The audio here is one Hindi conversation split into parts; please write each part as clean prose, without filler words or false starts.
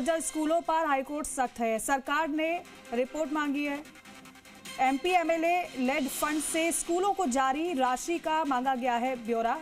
जब स्कूलों पर हाईकोर्ट सख्त है, सरकार ने रिपोर्ट मांगी है। एमपी एमएलए लेड फंड से स्कूलों को जारी राशि का मांगा गया है ब्यौरा।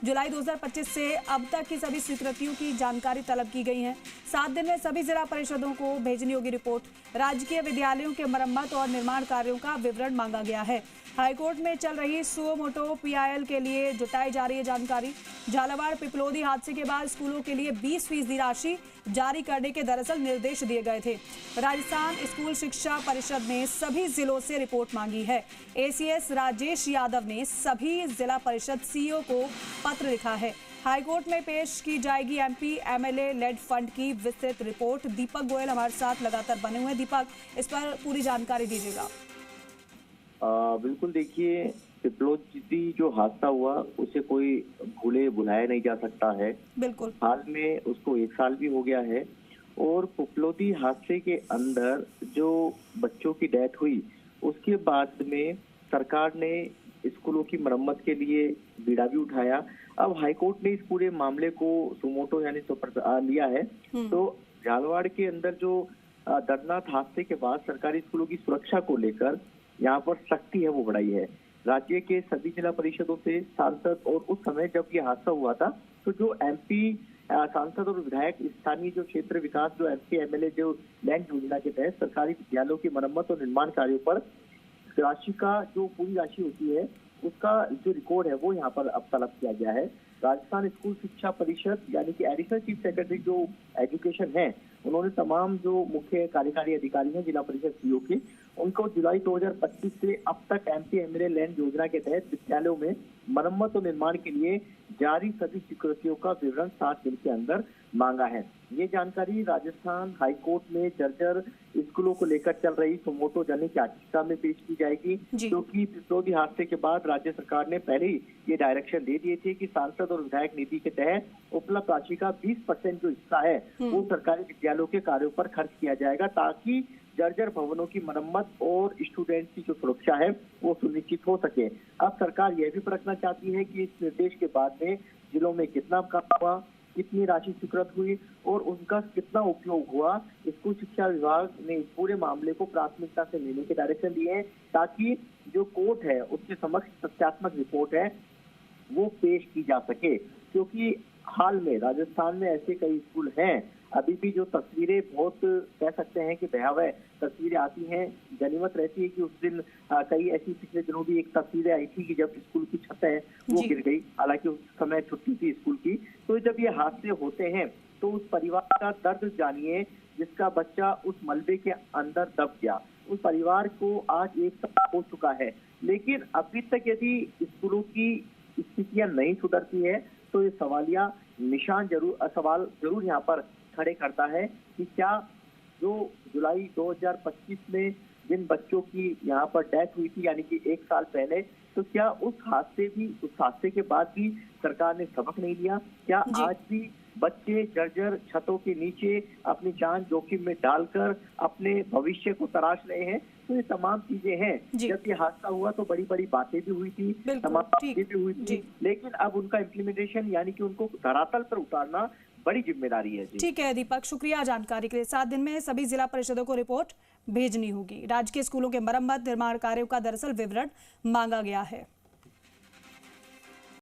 जुलाई 2025 से अब तक की सभी स्वीकृतियों की जानकारी तलब की गई है। 7 दिन में सभी जिला परिषदों को भेजनी होगी रिपोर्ट। राजकीय विद्यालयों के मरम्मत और निर्माण कार्यों का विवरण मांगा गया है। हाईकोर्ट में चल रही सुओ मोटो पीआईएल के लिए जुटाई जा रही है जानकारी। झालावाड़ पिपलोदी हादसे के बाद स्कूलों के लिए 20% राशि जारी करने के दरअसल निर्देश दिए गए थे। राजस्थान स्कूल शिक्षा परिषद ने सभी जिलों से रिपोर्ट मांगी है। एसीएस राजेश यादव ने सभी जिला परिषद सीईओ को पत्र लिखा है। हाईकोर्ट में पेश की जाएगी एमपी एमएलए लेड फंड की विस्तृत रिपोर्ट। दीपक गोयल हमारे साथ लगातार बने हुए हैं। दीपक, इस पर पूरी जानकारी दीजिएगा। बिल्कुल, देखिए, पिपलोदी जो हादसा हुआ उसे कोई भूले भुलाया नहीं जा सकता है। बिल्कुल, हाल में उसको 1 साल भी हो गया है और पिपलोदी हादसे के अंदर जो बच्चों की डेथ हुई उसके बाद में सरकार ने स्कूलों की मरम्मत के लिए बीड़ा भी उठाया। अब हाईकोर्ट ने इस पूरे मामले को सुमोटो यानी लिया है। तो झालावाड़ के अंदर जो दर्दनाक हादसे के बाद सरकारी स्कूलों की सुरक्षा को लेकर यहाँ पर सख्ती है वो बढ़ाई है। राज्य के सभी जिला परिषदों से सांसद, और उस समय जब ये हादसा हुआ था तो जो एमपी सांसद और विधायक स्थानीय जो क्षेत्र विकास जो एमपी एमएलए जो लैंड योजना के तहत सरकारी विद्यालयों की मरम्मत और निर्माण कार्यों पर राशि का जो पूरी राशि होती है उसका जो रिकॉर्ड है वो यहाँ पर अब तलब किया गया है। राजस्थान स्कूल शिक्षा परिषद यानी कि एडिशनल चीफ सेक्रेटरी जो एजुकेशन है, उन्होंने तमाम जो मुख्य कार्यकारी अधिकारी हैं जिला परिषद सीईओ के, उनको जुलाई 2025 से अब तक एमपी एमएलए लैंड योजना के तहत विद्यालयों में मरम्मत और निर्माण के लिए जारी सभी स्वीकृतियों का विवरण 7 दिन के अंदर मांगा है। ये जानकारी राजस्थान हाईकोर्ट में जर्जर स्कूलों को लेकर चल रही सुमोटो जनहित याचिका में पेश की जाएगी, क्योंकि पिपलोदी हादसे के बाद राज्य सरकार ने पहले ही ये डायरेक्शन दे दिए थे कि सांसद और विधायक निधि के तहत उपलब्ध राशि का 20% जो हिस्सा है वो सरकारी विद्यालयों के कार्यों पर खर्च किया जाएगा, ताकि जर्जर भवनों की मरम्मत और स्टूडेंट की जो सुरक्षा है वो सुनिश्चित हो सके। अब सरकार यह भी परखना चाहती है कि इस निर्देश के बाद में जिलों में कितना काम हुआ, कितनी राशि स्वीकृत हुई और उनका कितना उपयोग हुआ। स्कूल शिक्षा विभाग ने इस पूरे मामले को प्राथमिकता से लेने के डायरेक्शन दिए हैं, ताकि जो कोर्ट है उसके समक्ष तथ्यात्मक रिपोर्ट है वो पेश की जा सके। क्योंकि हाल में राजस्थान में ऐसे कई स्कूल हैं, अभी भी जो तस्वीरें बहुत कह सकते हैं कि भयावह तस्वीरें आती हैं। गनीमत रहती है कि उस दिन कई ऐसी पिछले दिनों भी एक तस्वीरें आई थी कि जब स्कूल की छत है वो गिर गई, हालांकि उस समय छुट्टी थी स्कूल की। तो जब ये हादसे होते हैं तो उस परिवार का दर्द जानिए जिसका बच्चा उस मलबे के अंदर दब गया। उस परिवार को आज 1 साल हो चुका है, लेकिन अभी तक यदि स्कूलों की स्थितियां नहीं सुधरती है तो ये सवाल जरूर यहाँ पर खड़े करता है कि क्या जो जुलाई 2025 में जिन बच्चों की यहाँ पर डेथ हुई थी यानी कि 1 साल पहले, तो क्या उस हादसे के बाद भी सरकार ने सबक नहीं लिया? क्या आज भी बच्चे जर्जर छतों के नीचे अपनी जान जोखिम में डालकर अपने भविष्य को तराश रहे हैं? तो ये तमाम चीजें हैं। जब ये हादसा हुआ तो बड़ी बड़ी बातें भी हुई थी, तमाम बातें भी हुई थी, लेकिन अब उनका इम्प्लीमेंटेशन यानी कि उनको धरातल पर उतारना बड़ी जिम्मेदारी है। ठीक है दीपक, शुक्रिया जानकारी के लिए। 7 दिन में सभी जिला परिषदों को रिपोर्ट भेजनी होगी। राजकीय स्कूलों के मरम्मत निर्माण कार्यों का दरअसल विवरण मांगा गया है।